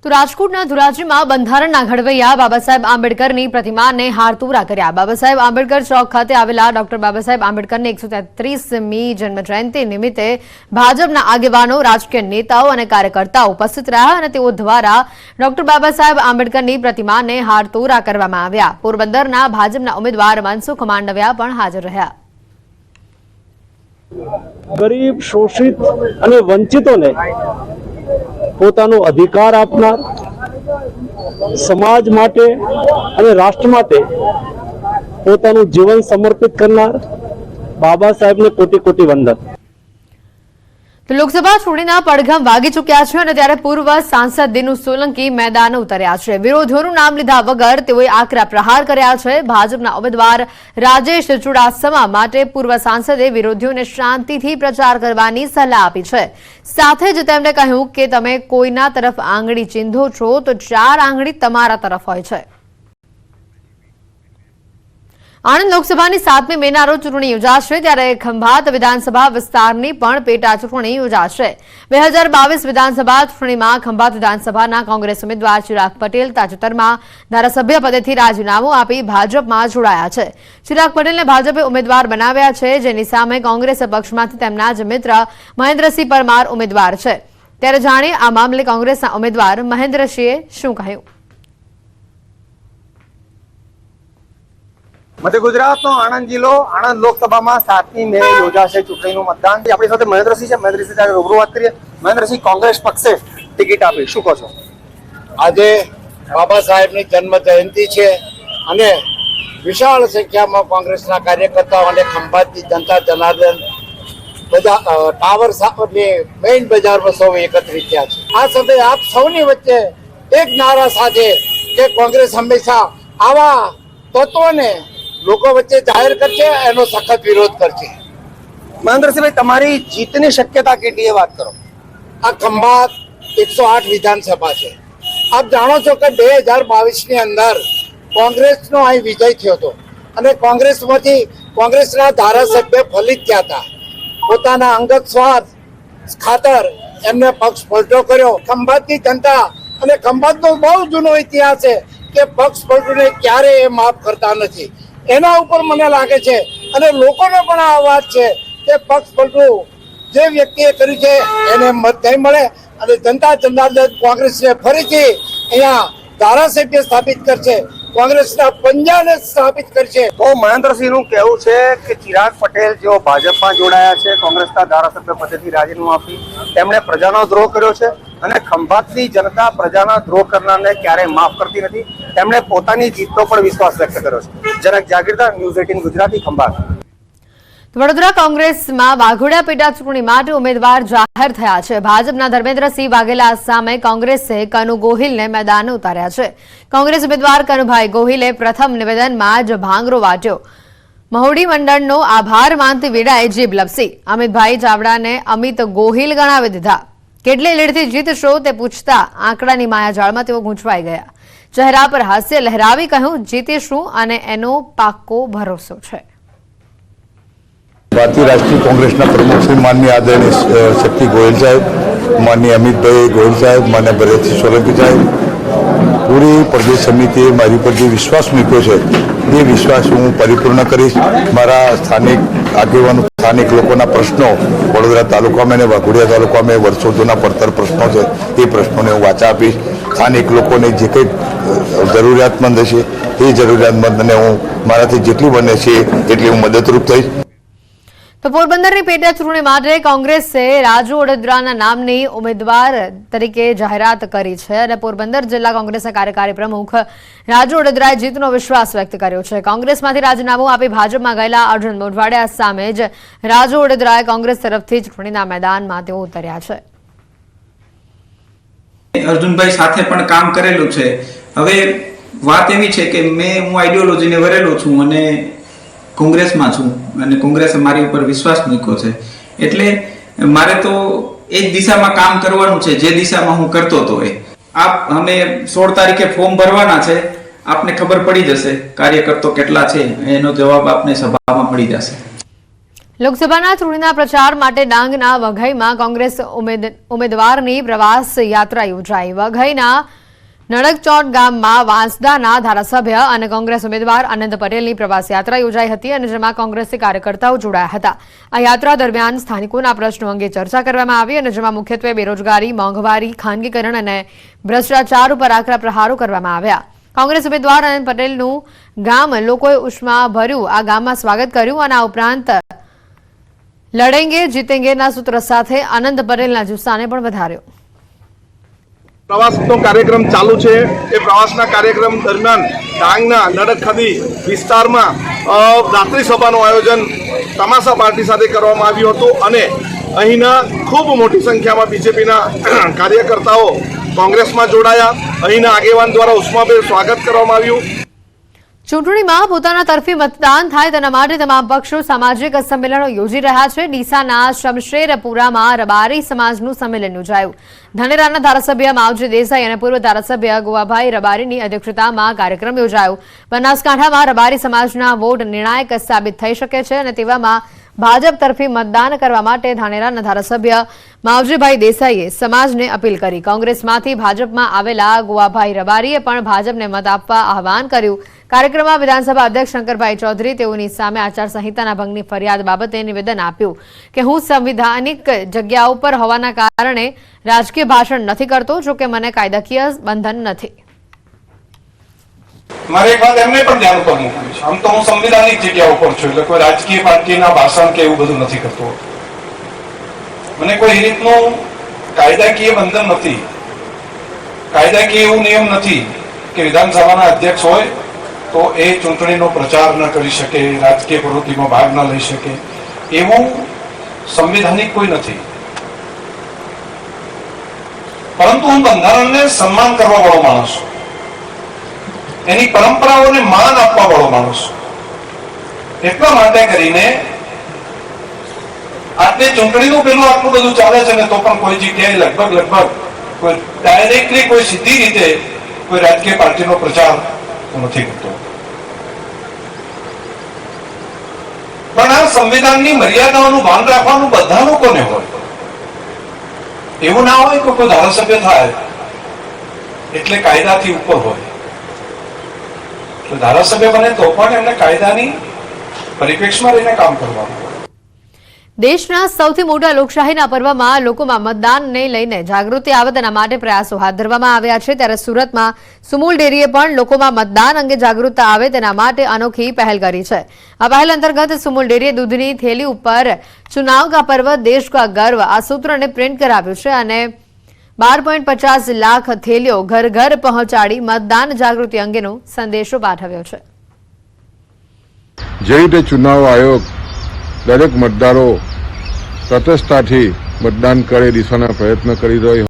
તો રાજકોટના ધોરાજીમાં બંધારણના ઘડવૈયા બાબા સાહેબ આંબેડકરની પ્રતિમાને હારતોરા કર્યા। બાબા સાહેબ આંબેડકર ચોક ખાતે આવેલા ડોક્ટર બાબા સાહેબ આંબેડકરની 133મી જન્મજયંતિ નિમિત્તે ભાજપના આગેવાનો, રાજકીય નેતાઓ અને કાર્યકર્તાઓ ઉપસ્થિત રહ્યા અને તેઓ દ્વારા ડોક્ટર બાબા સાહેબ આંબેડકરની પ્રતિમાને હારતોરા કરવામાં આવ્યા। પોરબંદરના ભાજપના ઉમેદવાર મનસુખ માંડવિયા પણ હાજર રહ્યા। गरीब शोषित અને વંચિતોને પોતાનો અધિકાર આપનાર, સમાજ માટે અને રાષ્ટ્ર માટે પોતાનું જીવન સમર્પિત કરનાર બાબા સાહેબને કોટી કોટી વંદન। તો લોકસભા ચૂંટણીના પડઘમ વાગી ચૂક્યા છે અને ત્યારે પૂર્વ સાંસદ દિનુ સોલંકી મેદાને ઉતર્યા છે। વિરોધીઓનું નામ લીધા વગર તેઓએ આકરા પ્રહાર કર્યા છે। ભાજપના ઉમેદવાર રાજેશ ચુડાસમા માટે પૂર્વ સાંસદે વિરોધીઓને શાંતિથી પ્રચાર કરવાની સલાહ આપી છે। સાથે જ તેમણે કહ્યું કે તમે કોઈના તરફ આંગળી ચીંધો છો તો 4 આંગળી તમારા તરફ હોય છે। આણંદ લોકસભાની 7મી મેના રોજ ચૂંટણી યોજાશે ત્યારે ખંભાત વિધાનસભા વિસ્તારની પણ પેટા ચૂંટણી યોજાશે। 2022 વિધાનસભા ચૂંટણીમાં ખંભાત વિધાનસભાના કોંગ્રેસ ઉમેદવાર ચિરાગ પટેલ તાજેતરમાં ધારાસભ્ય પદેથી રાજીનામું આપી ભાજપમાં જોડાયા છે। ચિરાગ પટેલને ભાજપે ઉમેદવાર બનાવ્યા છે, જેની સામે કોંગ્રેસ પક્ષમાંથી તેમના જ મિત્ર મહેન્દ્રસિંહ પરમાર ઉમેદવાર છે। ત્યારે જાણીએ આ મામલે કોંગ્રેસના ઉમેદવાર મહેન્દ્રસિંહે શું કહ્યું। मध्य गुजरात आणंद जिल्लो आणंद लोकसभा में 7મી મે योजाशे चूंटणीनुं मतदान। अपनी साथे महेन्द्रसिंह छे। महेन्द्रसिंह साथे रूबरू बात करीए। महेन्द्रसिंह, कांग्रेस पक्षे टिकિટ आपी, शुं कहो छो? આજે બાબા સાહેબની જન્મ જયંતિ છે અને વિશાળ સંખ્યામાં કોંગ્રેસના કાર્યકર્તાઓ અને ખંભાતની જનતા જનાર્દન બધા ટાવર સામે મેઇન બજારમાં સૌ એકત્રિત થયા છે। આ સમયે આપ સૌની વચ્ચે એક નારા સાથે કે કોંગ્રેસ હંમેશા આવા તત્વોને લોકો વચ્ચે જાહેર કરશે, એનો સખત વિરોધ કરશે। મહેન્દ્રસિંહભાઈ, તમારી જીતની શક્યતા કેટલી એ વાત કરો। આ ખંભાત 108 વિધાનસભા છે। આપ જાણો છો કે 2022ની અંદર કોંગ્રેસનો અહીં વિજય થયો હતો અને કોંગ્રેસમાંથી કોંગ્રેસના ધારાસભ્ય ફલિત થયા હતા। પોતાના અંગત સ્વાર્થ ખાતર એમને પક્ષ પલટો કર્યો। ખંભાતની જનતા અને ખંભાતનો બહુ જૂનો ઇતિહાસ છે કે પક્ષ પલટોને ક્યારેય માફ કરતા નથી। એના ઉપર મને લાગે છે અને લોકોને પણ આ વાત છે કે પક્ષ પલટું જે વ્યક્તિએ કર્યું છે એને મત નહીં મળે અને જનતા જનાર્દન કોંગ્રેસને ફરીથી અહીંયા ધારાસભ્ય સ્થાપિત કરશે, કોંગ્રેસના પંજાને સ્થાપિત કરશે। તો મહેન્દ્રસિંહનું કહેવું છે કે ચિરાગ પટેલ જેઓ ભાજપમાં જોડાયા છે, કોંગ્રેસના ધારાસભ્ય પદેથી રાજીનામું આપી, તેમણે પ્રજાનો દ્રોહ કર્યો છે અને ખંભાતની જનતા પ્રજાના દ્રોહ કરનારને ક્યારેય માફ કરતી નથી। તેમણે પોતાની જીતનો પણ વિશ્વાસ વ્યક્ત કર્યો છે। જનક જાગીરદાર, ન્યૂઝ 18 ગુજરાતી, ખંભાત। વડોદરા કોંગ્રેસમાં વાઘોડિયા પેટા ચૂંટણી માટે ઉમેદવાર જાહેર થયા છે। ભાજપના ધર્મેન્દ્રસિંહ વાઘેલા સામે કોંગ્રેસે કનુ ગોહિલને મેદાને ઉતાર્યા છે। કોંગ્રેસ ઉમેદવાર કનુભાઈ ગોહિલે પ્રથમ નિવેદનમાં જ ભાંગરો વાટ્યો। મહોડી મંડળનો આભાર માનતી વેળાએ જીભ લપસી। અમિતભાઈ ચાવડાને અમિત ગોહિલ ગણાવી દીધા। કેટલી લીડથી જીતશો તે પૂછતા આંકડાની માયાજાળમાં તેઓ ગૂંચવાઈ ગયા। ચહેરા પર હાસ્ય લહેરાવી કહ્યું, જીતીશું અને એનો પાક્કો ભરોસો છે। भारतीय राष्ट्रीय कांग्रेस प्रमुख श्री माननीय आदरणीय शक्ति गोयल साहब, माननीय अमित भाई गोयल साहब, माननीय भरतसिंह सोलंकी साहब, पूरी प्रदेश समिति मारी पर जो विश्वास मूक्यो है ये विश्वास हूँ परिपूर्ण करीश। मारा स्थानिक આગેવાનો, સ્થાનિક લોકોના પ્રશ્નો વડોદરા તાલુકામાં અને વાઘોડિયા તાલુકામાં વર્ષો જૂના પડતર પ્રશ્નો છે એ પ્રશ્નોને હું વાચા આપીશ। સ્થાનિક લોકોને જે કંઈ જરૂરિયાતમંદ હશે એ જરૂરિયાતમંદને હું મારાથી જેટલી બને છે એટલી હું મદદરૂપ થઈશ। તો પોરબંદરની પેટા ચૂંટણી માટે કોંગ્રેસે રાજુ ઓડેદરાના નામની ઉમેદવાર તરીકે જાહેરાત કરી છે અને પોરબંદર જિલ્લા કોંગ્રેસના કાર્યકારી પ્રમુખ રાજુ ઓડેદરાએ જીતનો વિશ્વાસ વ્યક્ત કર્યો છે। કોંગ્રેસમાંથી રાજીનામું આપી ભાજપમાં ગયેલા અર્જુન મોઢવાડિયા સામે જ રાજુ ઓડેદરાએ કોંગ્રેસ તરફથી ચૂંટણીના मैदाનમાં તેઓ ઉતર્યા છે। અર્જુનભાઈ સાથે પણ કામ કરેલું છે। હવે વાત એવી છે કે હું આઈડિયોલોજીને વરેલો છું અને કોંગ્રેસમાં છું અને કોંગ્રેસે મારી ઉપર વિશ્વાસ મૂક્યો છે, એટલે મારે તો એ જ દિશામાં કામ કરવાનું છે જે દિશામાં હું કરતો હતો। આપ અમે 16 તારીખે ફોર્મ ભરવાના છે, આપને ખબર પડી જશે કાર્યકર્તાઓ કેટલા છે, એનો જવાબ આપને સભામાં મળી જશે। લોકસભાના ચૂંટણીના પ્રચાર માટે ડાંગના વઘઈમાં કોંગ્રેસ ઉમેદવારની પ્રવાસ યાત્રા યોજાઈ. વઘઈના નડગચોટ ગામમાં વાંસદાના ધારાસભ્ય અને કોંગ્રેસ ઉમેદવાર આનંદ પટેલની પ્રવાસ યાત્રા યોજાઈ હતી અને જેમાં કોંગ્રેસી કાર્યકર્તાઓ જોડાયા હતા. આ યાત્રા દરમિયાન સ્થાનિકોના પ્રશ્નો અંગે ચર્ચા કરવામાં આવી અને જેમાં મુખ્યત્વે બેરોજગારી, મોંઘવારી, ખાનગીકરણ અને ભ્રષ્ટાચાર ઉપર આકરા પ્રહારો કરવામાં આવ્યા. કોંગ્રેસ ઉમેદવાર આનંદ પટેલનું ગામ લોકોએ ઉષ્માભર્યું આ ગામમાં સ્વાગત કર્યું અને આ ઉપરાંત લડેંગે જીતેંગેના સૂત્ર સાથે આનંદ પટેલના જુસ્સાને પણ વધાર્યો. પ્રવાસનો કાર્યક્રમ ચાલુ છે. એ પ્રવાસના કાર્યક્રમ દરમિયાન ડાંગના નડગખદી વિસ્તારમાં રાત્રિ સભાનું આયોજન તમાશા પાર્ટી સાથે કરવામાં આવ્યું હતું અને અહીંના ખૂબ મોટી સંખ્યામાં બીજેપીના કાર્યકર્તાઓ કોંગ્રેસમાં જોડાયા. અહીંના આગેવાન દ્વારા ઉષ્માભેર સ્વાગત કરવામાં આવ્યું. ચૂંટણીમાં પોતાના તરફી મતદાન થાય તેના માટે તમામ પક્ષો સામાજિક સંમેલનો યોજી રહ્યા છે. ડીસાના શમશેરપુરામાં રબારી સમાજનું સંમેલન યોજાયું. ધાનેરાના ધારાસભ્ય માવજી દેસાઈ અને પૂર્વ ધારાસભ્ય ગોવાભાઈ રબારીની અધ્યક્ષતામાં કાર્યક્રમ યોજાયો. બનાસકાંઠામાં રબારી સમાજના વોટ નિર્ણાયક સાબિત થઈ શકે છે અને તેવામાં ભાજપ તરફી મતદાન કરવા માટે ધાનેરાના ધારાસભ્ય માવજીભાઈ દેસાઈએ સમાજને અપીલ કરી. કોંગ્રેસમાંથી ભાજપમાં આવેલા ગોવાભાઈ રબારીએ પણ ભાજપને મત આપવા આહવાન કર્યું. કાર્યક્રમમાં વિધાનસભા અધ્યક્ષ શંકરભાઈ ચૌધરી તેઓની સામે આચારસંહિતાના ભંગની ફરિયાદ બાબતે નિવેદન આપ્યું કે હું સંવિધાનિક જગ્યાઓ પર હોવાના કારણે રાજકીય ભાષણ નથી કરતો, જોકે મને કાયદાકીય બંધન નથી. મારે એક વાત એમને પણ ધ્યાન ઉપર મૂકવી છે. આમ તો હું સંવિધાનિક જગ્યા ઉપર છું, એટલે કોઈ રાજકીય પાર્ટીના ભાષણ કે એવું બધું નથી કરતો. મને કોઈ રીતનું કાયદાકીય બંધન નથી. કાયદાકીય એવું નિયમ નથી કે વિધાનસભાના અધ્યક્ષ હોય તો એ ચૂંટણીનો પ્રચાર ન કરી શકે, રાજકીય પ્રવૃત્તિમાં ભાગ ન લઈ શકે, એવું સંવિધાનિક કોઈ નથી. પરંતુ હું બંધારણને સન્માન કરવા વાળો માણસ છું, એની પરંપરાઓને માન આપવા વાળો માણસ છું. એટલા માટે કરીને આટલી ચૂંટણીનું પેલું આટલું બધું ચાલે છે ને તો પણ કોઈ જગ્યાએ લગભગ કોઈ ડાયરેક્ટલી કોઈ સીધી રીતે કોઈ રાજકીય પાર્ટીનો પ્રચાર નથી કરતો. પણ આ સંવિધાનની મર્યાદાઓનું ભાન રાખવાનું બધા લોકોને હોય. એવું ના હોય કે કોઈ ધારાસભ્ય થાય એટલે કાયદાથી ઉપર હોય. તો ધારાસભ્ય બને તો પણ એમને કાયદાની પરિપ્રેક્ષમાં રહીને કામ કરવાનું. દેશના સૌથી મોટા લોકશાહીના પર્વમાં લોકોમાં મતદાનને લઈને જાગૃતિ આવે તેના માટે પ્રયાસો હાથ ધરવામાં આવ્યા છે. ત્યારે સુરતમાં સુમૂલ ડેરીએ પણ લોકોમાં મતદાન અંગે જાગૃતતા આવે તેના માટે અનોખી પહેલ કરી છે. આ પહેલ અંતર્ગત સુમૂલ ડેરીએ દૂધની થેલી ઉપર ચુનાવ કા પર્વ દેશ કા ગર્વ આ સૂત્રને પ્રિન્ટ કરાવ્યું છે અને 12.50 લાખ થેલીઓ ઘર ઘર પહોંચાડી મતદાન જાગૃતિ અંગેનો સંદેશો પાઠવ્યો છે. જે રીતે ચુનાવ આયોગ દરેક મતદારો તટસ્થતાથી મતદાન કરે દિશાના પ્રયત્ન કરી રહ્યો